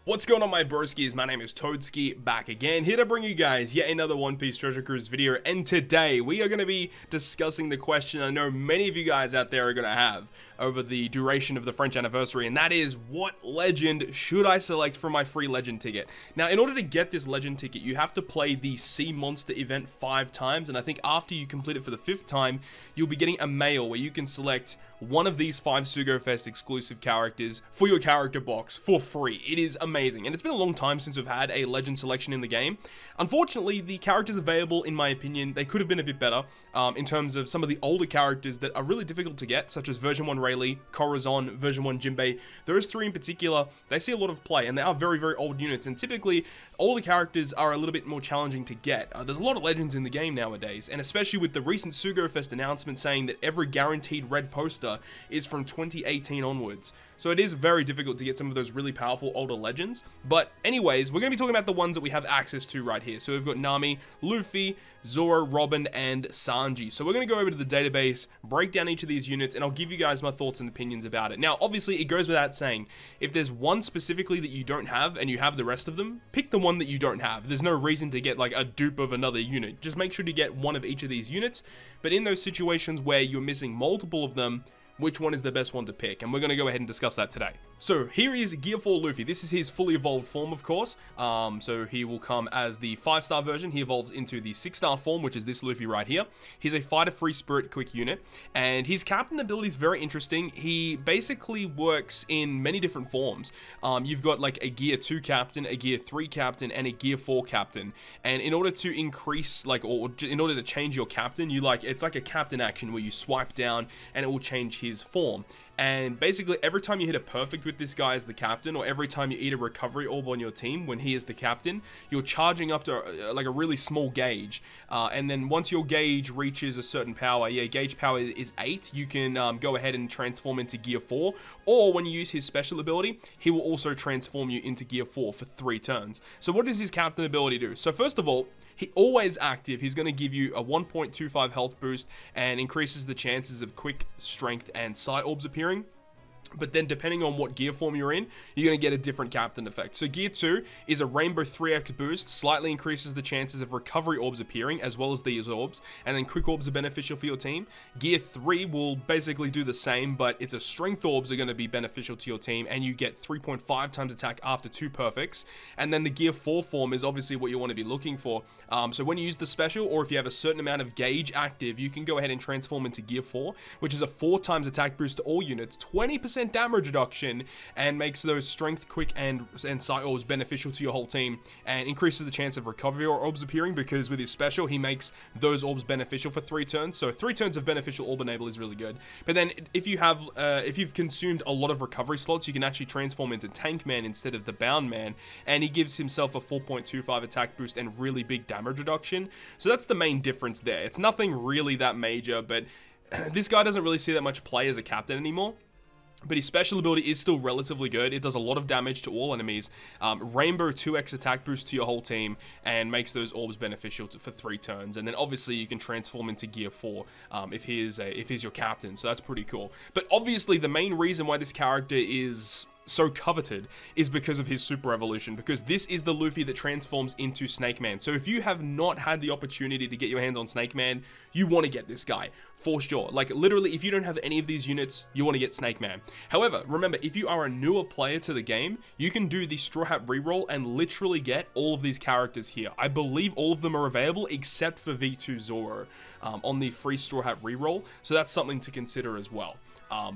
What's going on, my broskiis? My name is Toadskii, back again, here to bring you guys yet another One Piece Treasure Cruise video, and today we are going to be discussing the question I know many of you guys out there are going to have over the duration of the French anniversary, and that is, what legend should I select for my free legend ticket? Now, in order to get this legend ticket, you have to play the Sea Monster event 5 times, and I think after you complete it for the 5th time, you'll be getting a mail where you can select one of these 5 Sugo Fest exclusive characters for your character box for free. It is amazing, and it's been a long time since we've had a legend selection in the game. Unfortunately, the characters available, in my opinion, they could have been a bit better in terms of some of the older characters that are really difficult to get, such as version 1 Rayleigh, Corazon, version 1 Jinbei. Those 3 in particular, they see a lot of play, and they are very, very old units, and typically, older characters are a little bit more challenging to get. There's a lot of legends in the game nowadays, and especially with the recent Sugo Fest announcement saying that every guaranteed red poster is from 2018 onwards. So it is very difficult to get some of those really powerful older legends. But anyways, we're going to be talking about the ones that we have access to right here. So we've got Nami, Luffy, Zoro, Robin, and Sanji. So we're going to go over to the database, break down each of these units, and I'll give you guys my thoughts and opinions about it. Now, obviously, it goes without saying, if there's one specifically that you don't have and you have the rest of them, pick the one that you don't have. There's no reason to get like a dupe of another unit. Just make sure to get one of each of these units. But in those situations where you're missing multiple of them, which one is the best one to pick, and we're going to go ahead and discuss that today. So here is Gear 4 Luffy. This is his fully evolved form, of course. So he will come as the 5-star version. He evolves into the 6-star form, which is this Luffy right here. He's a fighter free spirit quick unit, and his captain ability is very interesting. He basically works in many different forms. You've got like a Gear 2 captain, a Gear 3 captain, and a Gear 4 captain. And in order to increase, or in order to change your captain, it's like a captain action where you swipe down and it will change his form. And basically every time you hit a perfect with this guy as the captain, or every time you eat a recovery orb on your team when he is the captain, you're charging up to like a really small gauge, and then once your gauge reaches a certain power, gauge power is 8, you can go ahead and transform into Gear 4, or when you use his special ability, he will also transform you into Gear 4 for 3 turns. So what does his captain ability do? So first of all, he always active. He's going to give you a 1.25 health boost and increases the chances of quick, strength, and sight orbs appearing. But then depending on what gear form you're in, you're going to get a different captain effect. So Gear 2 is a Rainbow 3x boost, slightly increases the chances of recovery orbs appearing, as well as these orbs, and then quick orbs are beneficial for your team. Gear 3 will basically do the same, but it's a strength orbs are going to be beneficial to your team, and you get 3.5 times attack after 2 perfects. And then the Gear 4 form is obviously what you want to be looking for. So when you use the special, or if you have a certain amount of gauge active, you can go ahead and transform into Gear 4, which is a 4 times attack boost to all units, 20% damage reduction, and makes those strength, quick, and sight orbs beneficial to your whole team, and increases the chance of recovery or orbs appearing, because with his special he makes those orbs beneficial for 3 turns. So 3 turns of beneficial orb enable is really good. But then if you've consumed a lot of recovery slots, you can actually transform into Tank Man instead of the Bound Man, and he gives himself a 4.25 attack boost and really big damage reduction. So that's the main difference there. It's nothing really that major, but this guy doesn't really see that much play as a captain anymore. But his special ability is still relatively good. It does a lot of damage to all enemies. Rainbow 2x attack boost to your whole team, and makes those orbs beneficial for 3 turns. And then obviously you can transform into Gear 4 if he's your captain. So that's pretty cool. But obviously the main reason why this character is so coveted is because of his super evolution, because this is the Luffy that transforms into Snake Man. So if you have not had the opportunity to get your hands on Snake Man, you want to get this guy for sure. Like literally, if you don't have any of these units, you want to get Snake Man. However, remember, if you are a newer player to the game, you can do the Straw Hat reroll and literally get all of these characters here. I believe all of them are available except for V2 Zoro on the free Straw Hat reroll, so that's something to consider as well.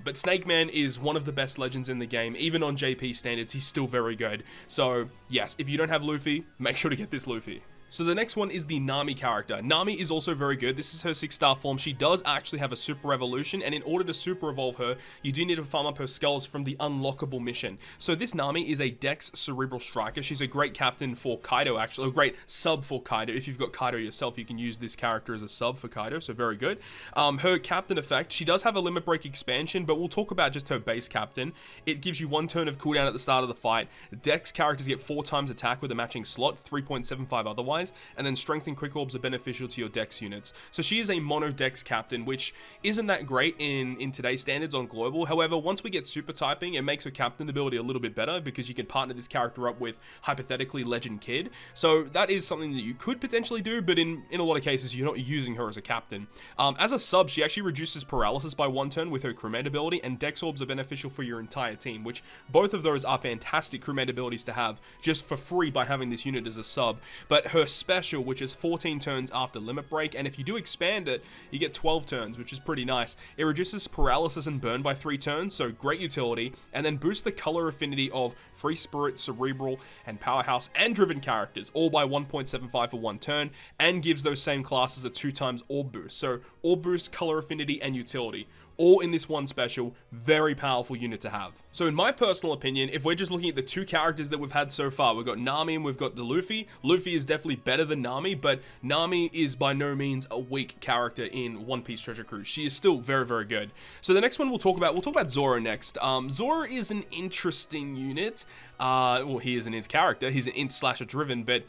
But Snake Man is one of the best legends in the game. Even on JP standards, he's still very good. So yes, if you don't have Luffy, make sure to get this Luffy. So the next one is the Nami character. Nami is also very good. This is her 6-star form. She does actually have a super evolution, and in order to super evolve her, you do need to farm up her skulls from the unlockable mission. So this Nami is a Dex Cerebral Striker. She's a great captain for Kaido, actually. A great sub for Kaido. If you've got Kaido yourself, you can use this character as a sub for Kaido, so very good. Her captain effect, she does have a limit break expansion, but we'll talk about just her base captain. It gives you 1 turn of cooldown at the start of the fight. Dex characters get 4 times attack with a matching slot, 3.75 otherwise. wise, and then strength and quick orbs are beneficial to your dex units. So she is a mono dex captain, which isn't that great in today's standards on global. However, once we get super typing, it makes her captain ability a little bit better because you can partner this character up with hypothetically Legend Kid. So that is something that you could potentially do, but in a lot of cases you're not using her as a captain. As a sub, she actually reduces paralysis by 1 turn with her crewmate ability, and dex orbs are beneficial for your entire team, which both of those are fantastic crewmate abilities to have just for free by having this unit as a sub. But her special, which is 14 turns after limit break, and if you do expand it, you get 12 turns, which is pretty nice. It reduces paralysis and burn by 3 turns, so great utility, and then boosts the color affinity of Free Spirit, Cerebral, and Powerhouse and Driven characters, all by 1.75 for 1 turn, and gives those same classes a 2 times orb boost. So orb boost, color affinity, and utility, all in this one special. Very powerful unit to have. So in my personal opinion, if we're just looking at the 2 characters that we've had so far, we've got Nami and we've got the Luffy. Luffy is definitely better than Nami, but Nami is by no means a weak character in One Piece Treasure Cruise. She is still very, very good. So the next one we'll talk about Zoro next. Zoro is an interesting unit. Well, he is an int character. He's an int slasher driven, but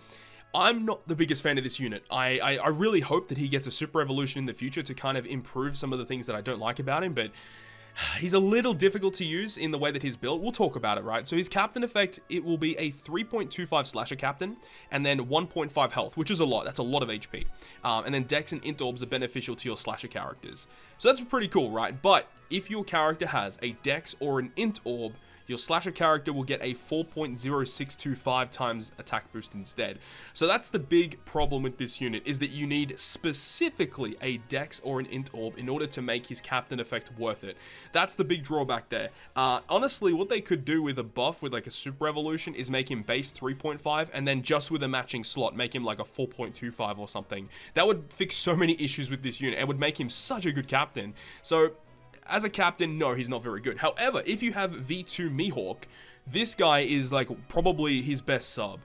I'm not the biggest fan of this unit. I really hope that he gets a super evolution in the future to kind of improve some of the things that I don't like about him, but he's a little difficult to use in the way that he's built. We'll talk about it, right? So his captain effect, it will be a 3.25 slasher captain, and then 1.5 health, which is a lot. That's a lot of HP. And then dex and int orbs are beneficial to your slasher characters. So that's pretty cool, right? But if your character has a dex or an int orb, your slasher character will get a 4.0625 times attack boost instead. So that's the big problem with this unit, is that you need specifically a dex or an int orb in order to make his captain effect worth it. That's the big drawback there. Honestly, what they could do with a buff, with like a super evolution, is make him base 3.5, and then just with a matching slot, make him like a 4.25 or something. That would fix so many issues with this unit and would make him such a good captain. So as a captain, no, he's not very good. However, if you have V2 Mihawk, this guy is like probably his best sub,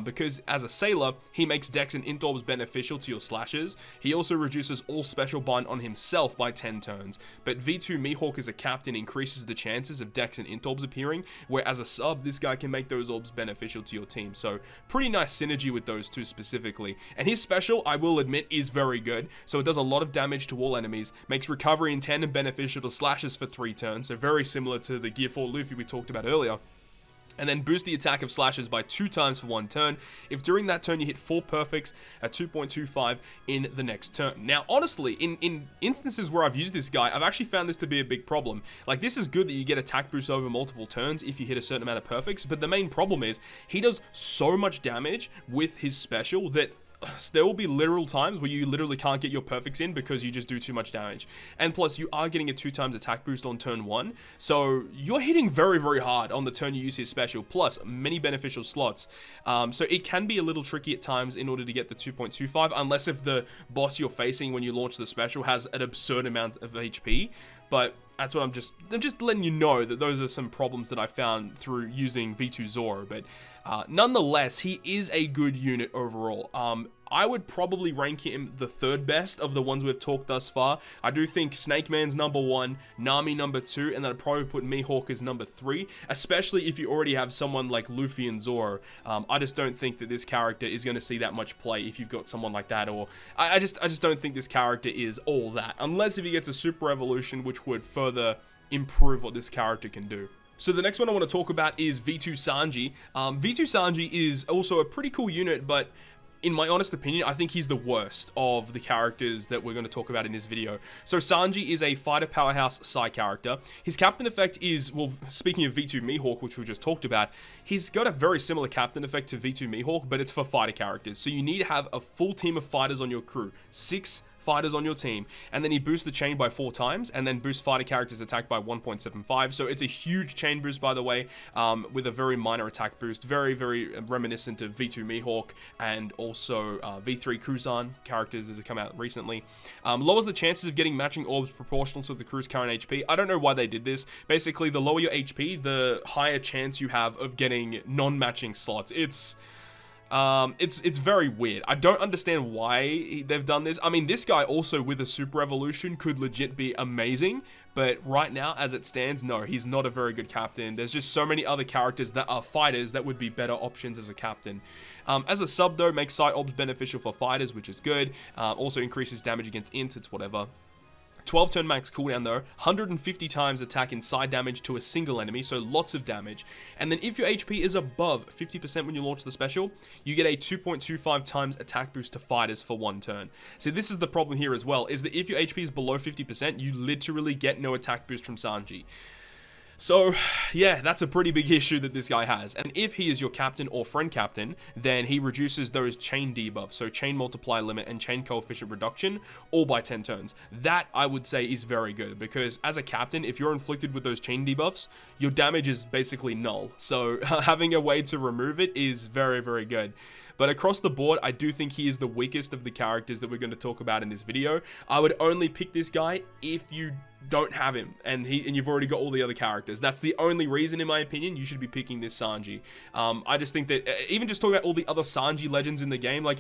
because as a sailor, he makes dex and int orbs beneficial to your slashes. He also reduces all special bind on himself by 10 turns, but V2 Mihawk as a captain increases the chances of dex and int orbs appearing, where as a sub, this guy can make those orbs beneficial to your team. So pretty nice synergy with those two specifically. And his special, I will admit, is very good. So it does a lot of damage to all enemies, makes recovery in tandem beneficial to slashes for 3 turns, so very similar to the Gear 4 Luffy we talked about earlier. And then boost the attack of slashes by 2 times for 1 turn. If during that turn you hit 4 perfects at 2.25 in the next turn. Now, honestly, in instances where I've used this guy, I've actually found this to be a big problem. Like, this is good that you get attack boost over multiple turns if you hit a certain amount of perfects, but the main problem is he does so much damage with his special that there will be literal times where you literally can't get your perfects in because you just do too much damage. And plus, you are getting a 2 times attack boost on turn 1, so you're hitting very, very hard on the turn you use his special, plus many beneficial slots. So it can be a little tricky at times in order to get the 2.25, unless if the boss you're facing when you launch the special has an absurd amount of HP. But that's what I'm just letting you know that those are some problems that I found through using V2 Zoro. But nonetheless, he is a good unit overall. I would probably rank him the 3rd best of the ones we've talked thus far. I do think Snake Man's number 1, Nami number 2, and then I'd probably put Mihawk as number 3, especially if you already have someone like Luffy and Zoro. I just don't think that this character is going to see that much play if you've got someone like that, or I just don't think this character is all that, unless if he gets a super evolution, which would further improve what this character can do. So the next one I want to talk about is V2 Sanji. V2 Sanji is also a pretty cool unit, but in my honest opinion, I think he's the worst of the characters that we're going to talk about in this video. So Sanji is a fighter powerhouse side character. His captain effect is, well, speaking of V2 Mihawk, which we just talked about, he's got a very similar captain effect to V2 Mihawk, but it's for fighter characters. So you need to have a full team of fighters on your crew. 6 fighters on your team, and then he boosts the chain by 4 times, and then boosts fighter characters attack by 1.75. So it's a huge chain boost, by the way, with a very minor attack boost, very, very reminiscent of V2 Mihawk and also V3 Cruzan characters that have come out recently. Lowers the chances of getting matching orbs proportional to the crew's current HP. I don't know why they did this. Basically, the lower your HP, the higher chance you have of getting non-matching slots. It's very weird. I don't understand why they've done this. I mean, this guy also with a super evolution could legit be amazing, but right now, as it stands, no, he's not a very good captain. There's just so many other characters that are fighters that would be better options as a captain. As a sub, though, makes Psi Orbs beneficial for fighters, which is good. Also increases damage against int, it's whatever. 12 turn max cooldown though, 150 times attack and side damage to a single enemy, so lots of damage. And then if your HP is above 50% when you launch the special, you get a 2.25 times attack boost to fighters for 1 turn. So this is the problem here as well, is that if your HP is below 50%, you literally get no attack boost from Sanji. So, yeah, that's a pretty big issue that this guy has. And if he is your captain or friend captain, then he reduces those chain debuffs, so chain multiply limit and chain coefficient reduction, all by 10 turns. That, I would say, is very good, because as a captain, if you're inflicted with those chain debuffs, your damage is basically null. So, having a way to remove it is very, very good. But across the board, I do think he is the weakest of the characters that we're going to talk about in this video. I would only pick this guy if you don't have him and you've already got all the other characters. That's the only reason, in my opinion, you should be picking this Sanji. I just think that even just talking about all the other Sanji legends in the game, like,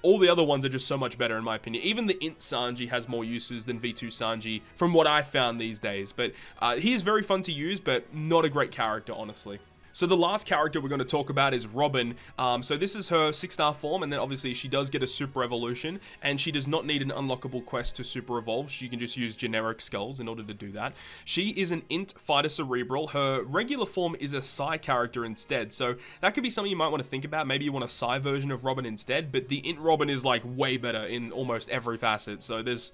all the other ones are just so much better in my opinion. Even the Int Sanji has more uses than V2 Sanji from what I found these days. But he is very fun to use, but not a great character, honestly. So the last character we're going to talk about is Robin. So this is her 6-star form, and then obviously she does get a super evolution, and she does not need an unlockable quest to super evolve. She can just use generic skulls in order to do that. She is an Int Fighter Cerebral. Her regular form is a Psi character instead, so that could be something you might want to think about. Maybe you want a Psi version of Robin instead, but the Int Robin is like way better in almost every facet, so there's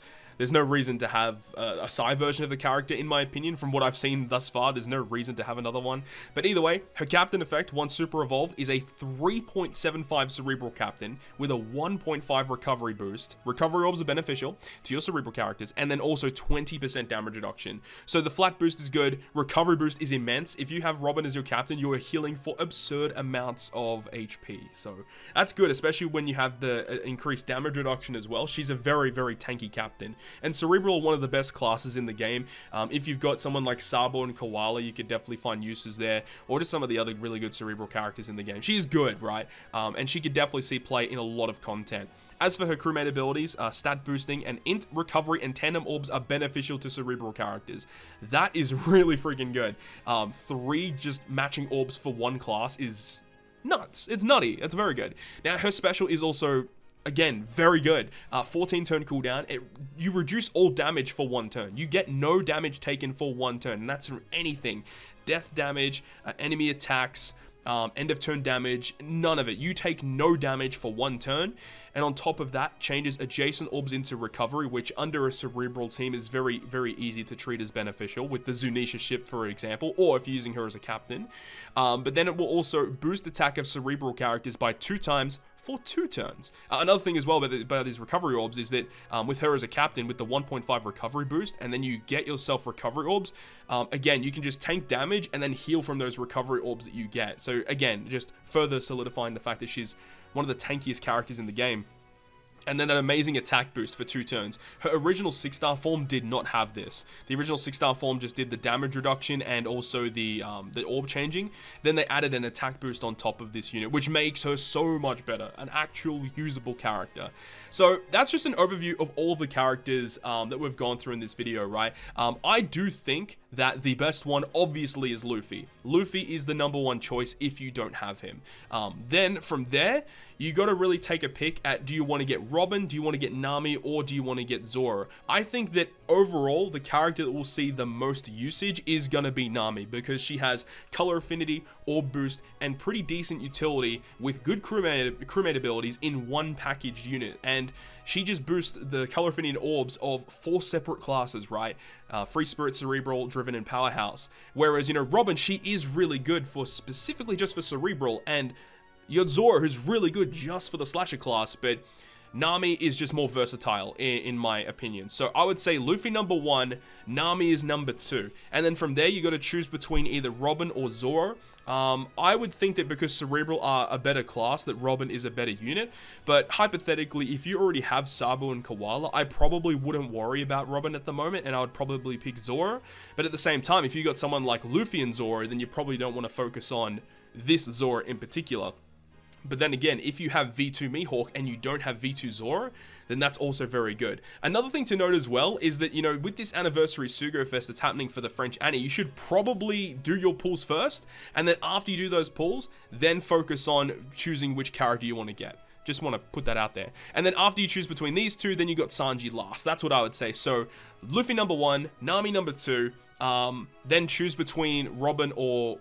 no reason to have a Psi version of the character, in my opinion. From what I've seen thus far, there's no reason to have another one. But either way, her captain effect, once super evolved, is a 3.75 Cerebral Captain with a 1.5 recovery boost. Recovery orbs are beneficial to your Cerebral characters, and then also 20% damage reduction. So the flat boost is good, recovery boost is immense. If you have Robin as your captain, you are healing for absurd amounts of HP. So that's good, especially when you have the increased damage reduction as well. She's a very, very tanky captain. And Cerebral are one of the best classes in the game. If you've got someone like Sabo and Koala, you could definitely find uses there, or just some of the other really good Cerebral characters in the game. She's good, right? And she could definitely see play in a lot of content. As for her crewmate abilities, stat boosting and int recovery and tandem orbs are beneficial to Cerebral characters. That is really freaking good. 3 just matching orbs for 1 class is nuts. It's nutty. It's very good. Now, her special is also, again, very good. 14 turn cooldown. You reduce all damage for 1 turn. You get no damage taken for 1 turn, and that's from anything. Death damage, enemy attacks, end of turn damage, none of it. You take no damage for 1 turn, and on top of that, changes adjacent orbs into recovery, which under a Cerebral team is very, very easy to treat as beneficial, with the Zunisha ship, for example, or if you're using her as a captain. But then it will also boost attack of Cerebral characters by 2 times for 2 turns. Another thing as well about these recovery orbs is that with her as a captain, with the 1.5 recovery boost, and then you get yourself recovery orbs, again, you can just tank damage and then heal from those recovery orbs that you get. So again, just further solidifying the fact that she's one of the tankiest characters in the game. And then an amazing attack boost for 2 turns. Her original 6-star form did not have this. The original 6-star form just did the damage reduction and also the orb changing. Then they added an attack boost on top of this unit, which makes her so much better. An actual usable character. So that's just an overview of all of the characters that we've gone through in this video, right? I do think that the best one obviously is Luffy. Luffy is the #1 choice if you don't have him. Then from there, you got to really take a pick at, do you want to get Robin, do you want to get Nami, or do you want to get Zoro? I think that overall, the character that will see the most usage is going to be Nami, because she has color affinity, orb boost, and pretty decent utility with good crewmate abilities in one packaged unit. And she just boosts the color affinity and orbs of 4 separate classes, right? Free Spirit, Cerebral, Driven, and Powerhouse. Whereas, you know, Robin, she is really good for specifically just for Cerebral, and you got Zoro, who's really good just for the Slasher class, but Nami is just more versatile, in my opinion. So I would say Luffy #1, Nami is #2. And then from there, you got to choose between either Robin or Zoro. I would think that because Cerebral are a better class, that Robin is a better unit. But hypothetically, if you already have Sabo and Koala, I probably wouldn't worry about Robin at the moment, and I would probably pick Zoro. But at the same time, if you got someone like Luffy and Zoro, then you probably don't want to focus on this Zoro in particular. But then again, if you have V2 Mihawk and you don't have V2 Zoro, then that's also very good. Another thing to note as well is that, you know, with this anniversary Sugo Fest that's happening for the French Annie, you should probably do your pulls first, and then after you do those pulls, then focus on choosing which character you want to get. Just want to put that out there. And then after you choose between these two, then you got Sanji last. That's what I would say. So Luffy number 1, Nami number 2, then choose between Robin or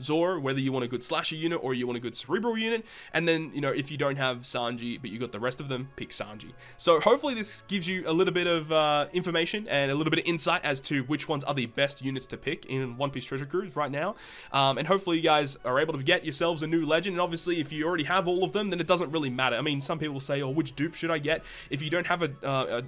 Zoro, whether you want a good slasher unit or you want a good cerebral unit. And then, you know, if you don't have Sanji, but you got the rest of them, pick Sanji. So hopefully this gives you a little bit of information and a little bit of insight as to which ones are the best units to pick in One Piece Treasure Cruise right now. And hopefully you guys are able to get yourselves a new legend. And obviously, if you already have all of them, then it doesn't really matter. I mean, some people say, oh, which dupe should I get? If you don't have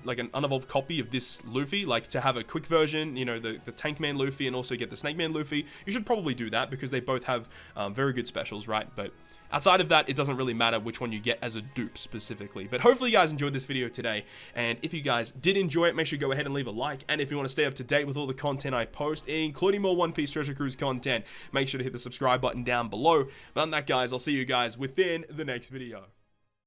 like an unevolved copy of this Luffy, like to have a quick version, you know, the Tank Man Luffy, and also get the Snake Man Luffy, you should probably do that because they both have very good specials, right? But outside of that, it doesn't really matter which one you get as a dupe specifically. But hopefully you guys enjoyed this video today, and if you guys did enjoy it, make sure you go ahead and leave a like. And if you want to stay up to date with all the content I post, including more One Piece Treasure Cruise content, make sure to hit the subscribe button down below. But other than that, guys, I'll see you guys within the next video.